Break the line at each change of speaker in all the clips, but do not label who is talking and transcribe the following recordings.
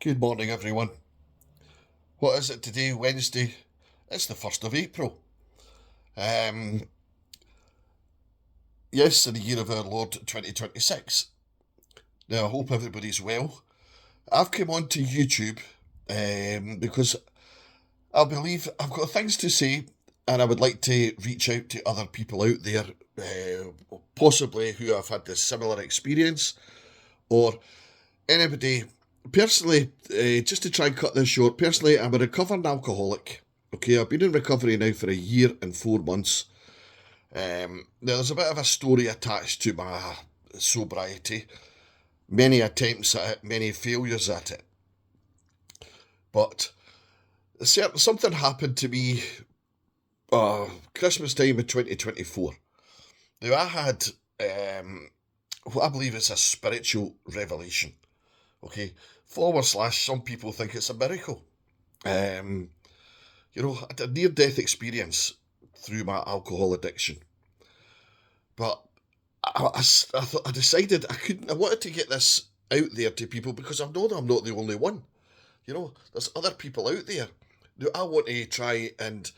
Good morning, everyone. What is it today? Wednesday. It's the 1st of April. Yes, in the year of our Lord 2026. Now, I hope everybody's well. I've come onto YouTube because I believe I've got things to say and I would like to reach out to other people out there, possibly who have had this similar experience or anybody. Personally, just to try and cut this short, personally, I'm a recovering alcoholic. Okay, I've been in recovery now for a year and 4 months. Now, there's a bit of a story attached to my sobriety. Many attempts at it, many failures at it. But something happened to me Christmas time of 2024. Now, I had what I believe is a spiritual revelation. Okay, / some people think it's a miracle. I had a near-death experience through my alcohol addiction. But I decided I wanted to get this out there to people because I know that I'm not the only one. There's other people out there. Now, I want to try and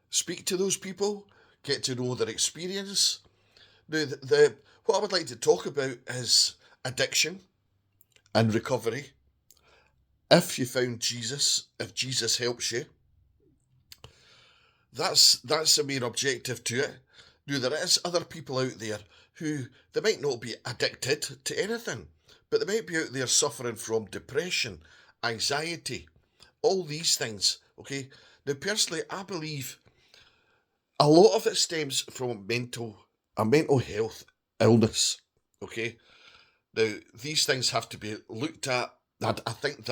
speak to those people, get to know their experience. Now, what I would like to talk about is addiction and recovery. If you found Jesus, if Jesus helps you, that's the main objective to it. Now, there is other people out there who, they might not be addicted to anything, but they might be out there suffering from depression, anxiety, all these things, okay? Now, personally, I believe a lot of it stems from a mental health illness, okay? Now, these things have to be looked at, and I think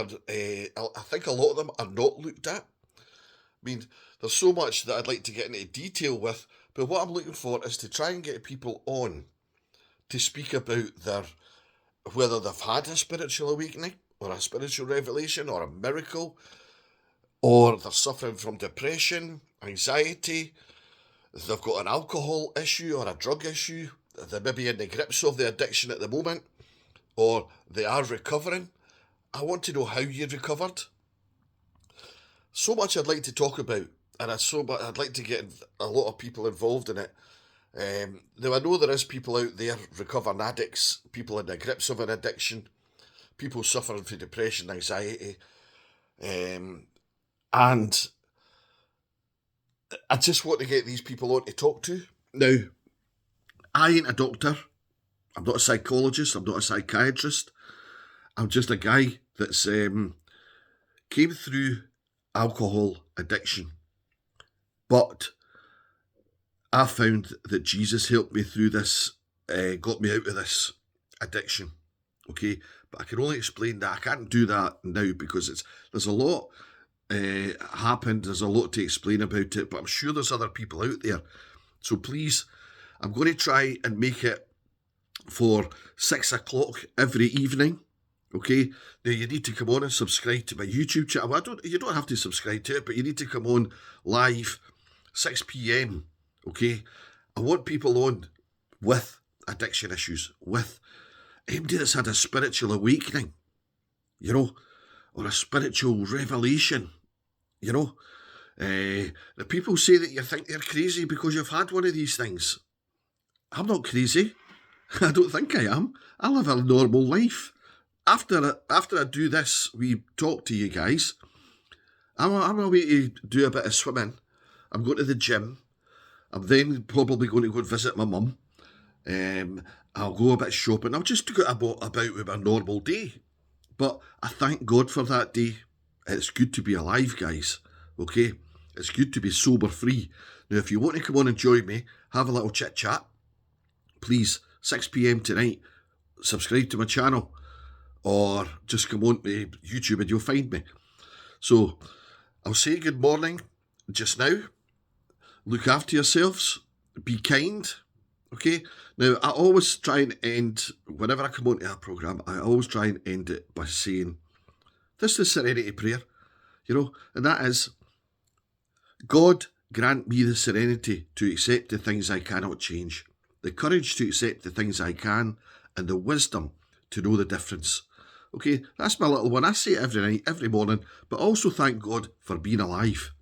a lot of them are not looked at. I mean, there's so much that I'd like to get into detail with, but what I'm looking for is to try and get people on to speak about whether they've had a spiritual awakening, or a spiritual revelation, or a miracle, or they're suffering from depression, anxiety, they've got an alcohol issue or a drug issue, they're maybe in the grips of the addiction at the moment, or they are recovering. I want to know how you recovered. So much I'd like to talk about, and I'd like to get a lot of people involved in it. Now, I know there is people out there, recovering addicts, people in the grips of an addiction, people suffering from depression, anxiety, and I just want to get these people on to talk to. Now, I ain't a doctor, I'm not a psychologist, I'm not a psychiatrist, I'm just a guy that's came through alcohol addiction. But I found that Jesus helped me through this, got me out of this addiction. Okay, but I can only explain that. I can't do that now because there's a lot happened. There's a lot to explain about it, but I'm sure there's other people out there. So please, I'm going to try and make it for 6 o'clock every evening. Okay, now you need to come on and subscribe to my YouTube channel. You don't have to subscribe to it, but you need to come on live 6 p.m. Okay, I want people on with addiction issues, with anybody that's had a spiritual awakening, or a spiritual revelation, The people say that you think they're crazy because you've had one of these things. I'm not crazy. I don't think I am. I live a normal life. After I do this, we talk to you guys. I'm away to do a bit of swimming. I'm going to the gym. I'm then probably going to go and visit my mum. I'll go a bit shopping. I'll just go about with my normal day. But I thank God for that day. It's good to be alive, guys. Okay? It's good to be sober free. Now, if you want to come on and join me, have a little chit chat, please, 6 p.m. tonight, subscribe to my channel, or just come on to YouTube and you'll find me. So, I'll say good morning just now. Look after yourselves. Be kind. Okay? Now, I always try and end, whenever I come onto a programme, I always try and end it by saying, this is the serenity prayer, and that is, God grant me the serenity to accept the things I cannot change, the courage to accept the things I can, and the wisdom to know the difference. Okay, that's my little one. I say it every night, every morning, but also thank God for being alive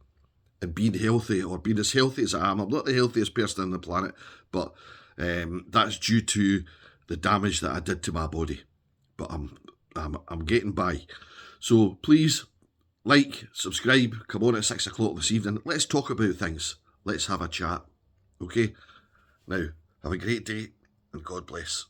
and being healthy, or being as healthy as I am. I'm not the healthiest person on the planet, but that's due to the damage that I did to my body. But I'm getting by. So please like, subscribe, come on at 6 o'clock this evening. Let's talk about things. Let's have a chat. Okay? Now, have a great day and God bless.